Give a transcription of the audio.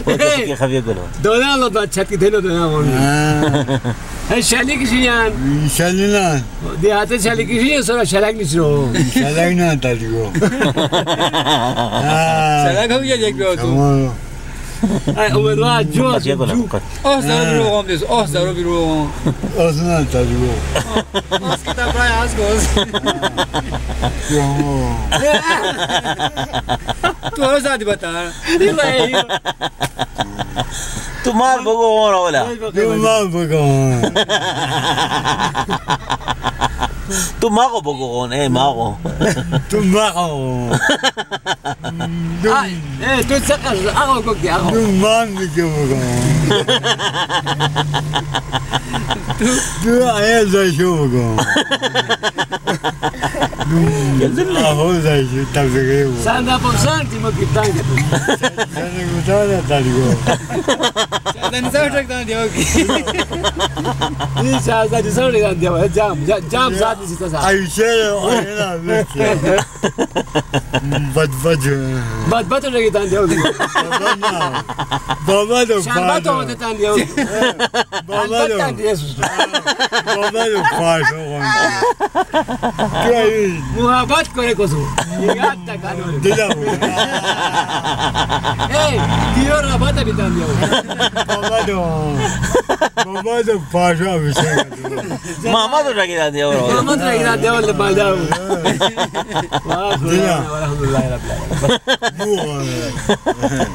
وتشكي خفيف قولوا دونا الله بتشكي دينو دونا مون هاي شالي كشيان شالنا دي هات شالي كشيان سورا شالك نشرو شالنا تاجو شالك هو يجيك بيوتو هاي أول واحد جو زارو بيروهم ديس زارو بيروهم أصلا تاجو كده براي عسكوز تو هو زادي بتا تو مال بقول ولا ما بقول تو ماغو بقول إيه ماغو تماعو إيه تسقط أغو كوكي أغو ما بقول تو عيال زي شو بقول هو زي شو تبغيه ساندا بوسان تيمو كيبتان أنا قلت له تاجو ده نسوي شيء ده ديوكي إيه شاذ دي سوري كان ديو جام زاد دي ستا أي شيء أنا بس بد لقي تان ديو بابا دو شان باتو تان ديو بابا دو تان ديسوس بابا دو فاشو كاي محبت करे कोसो याद तक आनो दिला ए दियो रबता बितान दियो بابا دو فاشو अभिषेक मामा तो रखी जाती है और मामा तो रखी जाती है और बाजाओ वाह अल्हम्दुलिल्लाह रब्बिल आलमीन